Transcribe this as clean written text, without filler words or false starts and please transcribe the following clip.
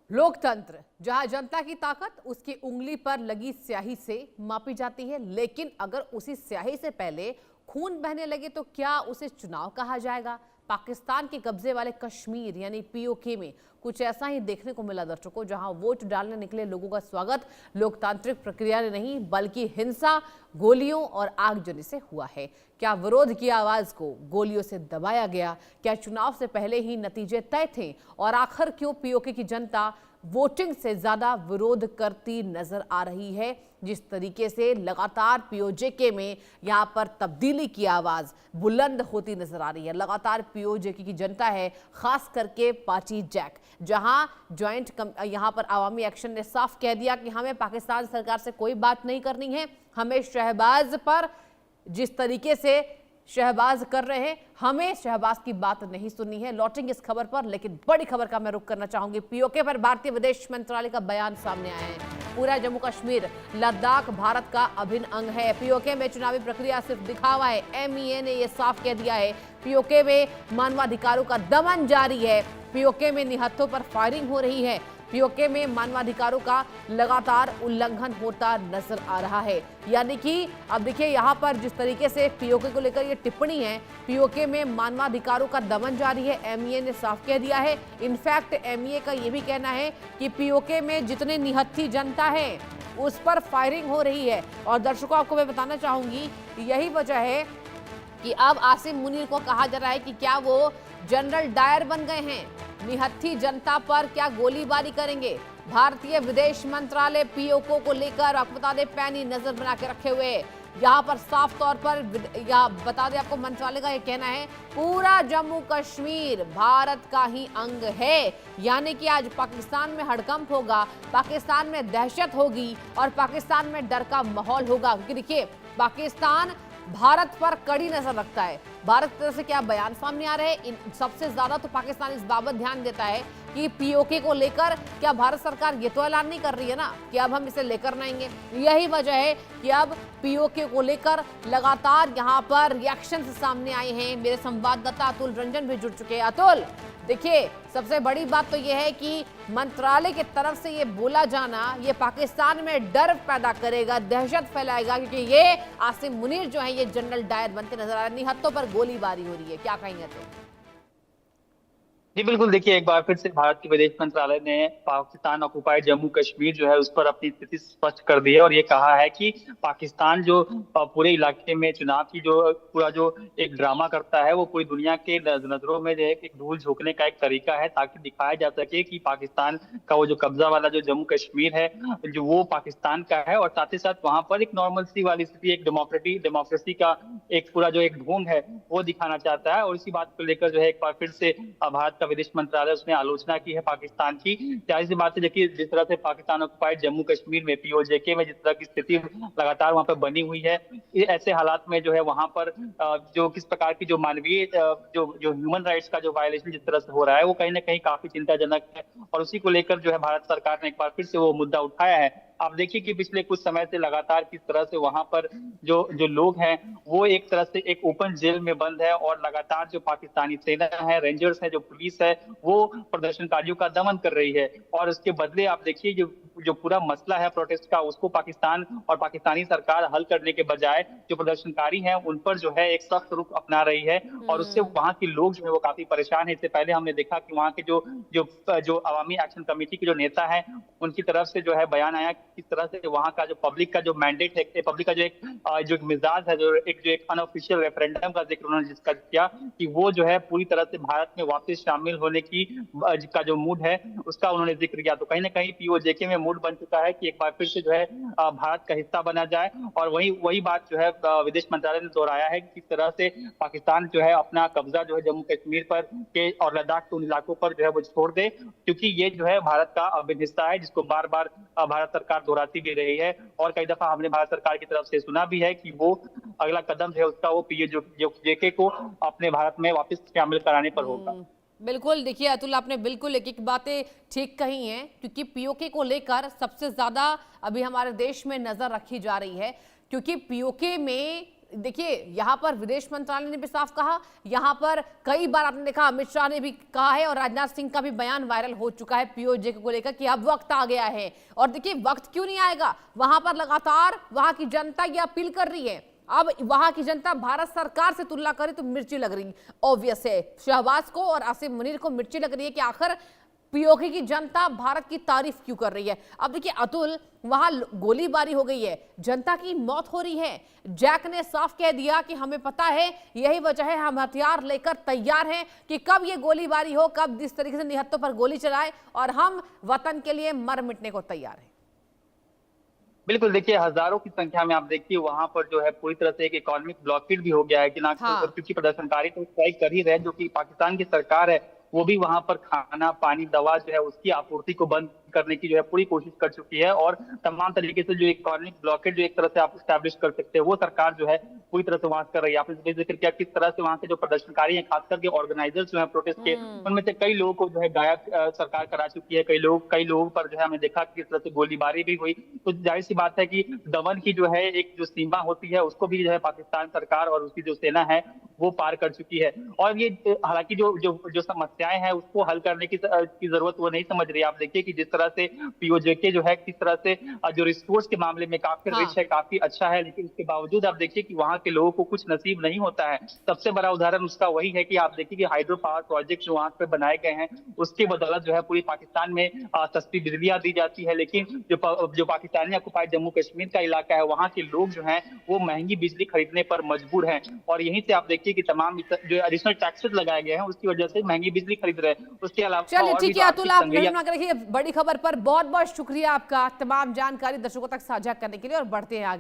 लोकतंत्र जहां जनता की ताकत उसकी उंगली पर लगी स्याही से मापी जाती है, लेकिन अगर उसी स्याही से पहले खून बहने लगे तो क्या उसे चुनाव कहा जाएगा? पाकिस्तान के कब्जे वाले कश्मीर यानी पीओके में कुछ ऐसा ही देखने को मिला दर्शकों, जहां वोट डालने निकले लोगों का स्वागत लोकतांत्रिक प्रक्रिया ने नहीं बल्कि हिंसा, गोलियों और आगजनी से हुआ है। क्या विरोध की आवाज को गोलियों से दबाया गया? क्या चुनाव से पहले ही नतीजे तय थे? और आखिर क्यों पीओके की जनता वोटिंग से ज्यादा विरोध करती नजर आ रही है? जिस तरीके से लगातार पीओजेके में यहां पर तब्दीली की आवाज बुलंद होती नजर आ रही है। लगातार पीओजेके की जनता है, खास करके पार्टी जैक, जहां ज्वाइंट यहां पर अवामी एक्शन ने साफ कह दिया कि हमें पाकिस्तान सरकार से कोई बात नहीं करनी है, हमें शहबाज पर जिस तरीके से शहबाज कर रहे हैं, हमें शहबाज की बात नहीं सुननी है। लौटेंगे इस खबर पर, लेकिन बड़ी खबर का मैं रुख करना चाहूंगी। पीओके पर भारतीय विदेश मंत्रालय का बयान सामने आया है। पूरा जम्मू कश्मीर, लद्दाख भारत का अभिन्न अंग है। पीओके में चुनावी प्रक्रिया सिर्फ दिखावा है। एमईए ने यह साफ कह दिया है। पीओके में मानवाधिकारों का दमन जारी है। पीओके में निहत्थों पर फायरिंग हो रही है। पीओके में मानवाधिकारों का लगातार उल्लंघन होता नजर आ रहा है। यानी कि अब देखिए यहां पर जिस तरीके से पीओके को लेकर ये टिप्पणी है, पीओके में मानवाधिकारों का दमन जारी है, एमईए ने साफ कह दिया है। इनफैक्ट एमईए का ये भी कहना है कि पीओके में जितने निहत्थी जनता है उस पर फायरिंग हो रही है। और दर्शकों, आपको मैं बताना चाहूंगी यही वजह है कि अब आसिम मुनीर को कहा जा रहा है कि क्या वो जनरल डायर बन गए हैं, निहत्थी जनता पर क्या गोलीबारी करेंगे। भारतीय विदेश मंत्रालय पीओके को लेकर आपको बता दें पैनी नजर बना के रखे हुए। यहाँ पर साफ तौर पर बता दें आपको, मंत्रालय का यह कहना है पूरा जम्मू कश्मीर भारत का ही अंग है। यानी कि आज पाकिस्तान में हड़कंप होगा, पाकिस्तान में दहशत होगी और पाकिस्तान में डर का माहौल होगा। क्योंकि देखिए पाकिस्तान भारत पर कड़ी नजर रखता है। भारत की तरफ से क्या बयान सामने आ रहे हैं, सबसे ज्यादा तो पाकिस्तान इस बाबत ध्यान देता है कि पीओके को लेकर क्या भारत सरकार ये तो ऐलान नहीं कर रही है ना कि अब हम इसे लेकर आएंगे। यही वजह है कि अब पीओके को लेकर लगातार यहाँ पर रिएक्शन सामने आए हैं। मेरे संवाददाता अतुल रंजन भी जुड़ चुके हैं। अतुल, देखिए सबसे बड़ी बात तो यह है कि मंत्रालय की तरफ से ये बोला जाना ये पाकिस्तान में डर पैदा करेगा, दहशत फैलाएगा, क्योंकि ये आसिम मुनीर जो है ये जनरल डायर बनते नजर आ रहे हैं। निहत्थों पर गोलीबारी हो रही है, क्या कहेंगे तो? जी बिल्कुल, देखिए एक बार फिर से भारत के विदेश मंत्रालय ने पाकिस्तान ऑक्युपाइड जम्मू कश्मीर जो है उस पर अपनी स्थिति स्पष्ट कर दी है और ये कहा है कि पाकिस्तान जो पूरे इलाके में चुनाव की जो पूरा जो एक ड्रामा करता है वो पूरी दुनिया के नजरों में जो है एक धूल झोंकने का एक तरीका है, ताकि दिखाया जा सके कि पाकिस्तान का वो जो कब्जा वाला जो जम्मू कश्मीर है जो वो पाकिस्तान का है। और साथ ही साथ वहां पर एक नॉर्मल सी वाली स्थिति, एक डेमोक्रेसी का एक पूरा जो एक ढोंग है वो दिखाना चाहता है। और इसी बात को लेकर जो है एक बार फिर से भारत विदेश मंत्रालय उसने आलोचना की है पाकिस्तान की। जाहिर सी बात है, देखिए जिस तरह से पाकिस्तान ऑक्युपाइड जम्मू कश्मीर में पीओजेके में जिस तरह की स्थिति लगातार वहां पर बनी हुई है, ऐसे हालात में जो है वहां पर जो किस प्रकार की जो मानवीय जो जो ह्यूमन राइट्स का जो वायलेशन जिस तरह से हो रहा है वो कहीं ना कहीं काफी चिंताजनक है। और उसी को लेकर जो है भारत सरकार ने एक बार फिर से वो मुद्दा उठाया है। आप देखिए कि पिछले कुछ समय से लगातार किस तरह से वहां पर जो जो लोग हैं वो एक तरह से एक ओपन जेल में बंद है और लगातार जो पाकिस्तानी सेना है, रेंजर्स है, जो पुलिस है, वो प्रदर्शनकारियों का दमन कर रही है। और उसके बदले आप देखिए जो जो पूरा मसला है प्रोटेस्ट का उसको पाकिस्तान और पाकिस्तानी सरकार हल करने के बजाय जो प्रदर्शनकारी हैं उन पर जो है एक सख्त रुख अपना रही है। और उससे वहां के लोग जो है वो काफी परेशान है। इससे पहले हमने देखा कि वहां के जो जो जो अवामी एक्शन कमेटी के जो नेता हैं उनकी तरफ से जो है बयान आया किस तरह से वहां का जो पब्लिक का जो मैंडेट है, पब्लिक का जो एक मिजाज है, जो एक अनऑफिशियल रेफरेंडम का जिक्र उन्होंने जिसका किया कि वो जो है पूरी तरह से भारत में वापस शामिल होने की का जो मूड है उसका उन्होंने जिक्र किया। तो कहीं ना कहीं पीओजेके में मूड बन चुका है कि एक बार फिर से जो है भारत का हिस्सा बना जाए। और वही बात जो है विदेश मंत्रालय ने दोहराया है कि किस तरह से पाकिस्तान जो है अपना कब्जा जो है जम्मू कश्मीर पर के और लद्दाख के उन इलाकों पर जो है वो छोड़ दे, क्योंकि ये जो है भारत का अभिन्न हिस्सा है, जिसको बार बार भारत सरकार दोहराती भी रही है। और कई दफा हमने भारत सरकार की तरफ से सुना भी है कि वो अगला कदम है उसका वो पीओजेके को अपने भारत में वापस शामिल कराने पर होगा। बिल्कुल, देखिए अतुल, आपने बिल्कुल एक एक बातें ठीक कही हैं, क्योंकि पीओके को लेकर सबसे ज्यादा अभी हमारे देश में नजर रखी जा रही है। क्योंकि पीओके में देखिए यहाँ पर विदेश मंत्रालय ने भी साफ कहा, यहाँ पर कई बार आपने देखा अमित शाह ने भी कहा है और राजनाथ सिंह का भी बयान वायरल हो चुका है पीओजे को लेकर कि अब वक्त आ गया है। और देखिए वक्त क्यों नहीं आएगा, वहां पर लगातार वहां की जनता ये अपील कर रही है। अब वहां की जनता भारत सरकार से तुलना करे तो मिर्ची लग रही, ऑब्वियस है शहबाज को और आसिम मुनीर को मिर्ची लग रही है कि आखिर पीओके की जनता भारत की तारीफ क्यों कर रही है। अब देखिए अतुल, वहां गोलीबारी हो गई है, जनता की मौत हो रही है। जैक ने साफ कह दिया कि हमें पता है, यही वजह है हम हथियार लेकर तैयार हैं कि कब ये गोलीबारी हो, कब जिस तरीके से निहत्तों पर गोली चलाए, और हम वतन के लिए मर मिटने को तैयार हैं। बिल्कुल, देखिए हजारों की संख्या में आप देखिए वहां पर जो है पूरी तरह से एक इकोनॉमिक ब्लॉकेड भी हो गया है कि ना, हाँ। क्योंकि प्रदर्शनकारी तो स्ट्राइक कर ही रहे, जो कि पाकिस्तान की सरकार है वो भी वहां पर खाना पानी दवा जो है उसकी आपूर्ति को बंद करने की जो है पूरी कोशिश कर चुकी है। और तमाम तरीके से जो इकोनॉमिक ब्लॉकेड जो एक तरह से आप स्टैब्लिश कर सकते हैं वो सरकार जो है पूरी तरह से वहां कर रही है। आपने जिक्र किया किस तरह से वहां के जो प्रदर्शनकारी हैं, खासकर के ऑर्गेनाइजर्स जो है प्रोटेस्ट के, उनमें से कई लोगों को जो है गायब सरकार करा चुकी है। कई लोगों पर जो है हमने देखा किस तरह से गोलीबारी भी हुई। तो जाहिर सी बात है कि दमन की जो है एक जो सीमा होती है उसको भी जो है पाकिस्तान सरकार और उसकी जो सेना है वो पार कर चुकी है। और ये हालांकि जो जो जो समस्याएं हैं उसको हल करने की जरूरत वो नहीं समझ रही। आप देखिए कि जिस तरह से पीओजेके जो है किस तरह से जो रिसोर्स के मामले में काफी रिच है, काफी अच्छा है, लेकिन उसके बावजूद आप देखिए कि वहां के लोगों को कुछ नसीब नहीं होता है। सबसे बड़ा उदाहरण उसका वही है कि आप देखिए कि हाइड्रो पावर प्रोजेक्ट जो वहां पे बनाए गए हैं उसकी बदौलत जो है पूरी पाकिस्तान में सस्ती बिजलियां दी जाती है, लेकिन जो पाकिस्तानी ऑक्युपाइड जम्मू कश्मीर का इलाका है वहां के लोग जो हैं वो महंगी बिजली खरीदने पर मजबूर हैं। और यहीं से आप देखिए कि तमाम जो एडिशनल टैक्सेस लगाए गए हैं उसकी वजह से महंगी बिजली खरीद रहे हैं। उसके अलावा चलिए ठीक है अतुल, आप रखिए। बड़ी खबर पर बहुत बहुत शुक्रिया आपका तमाम जानकारी दर्शकों तक साझा करने के लिए, और बढ़ते हैं आगे।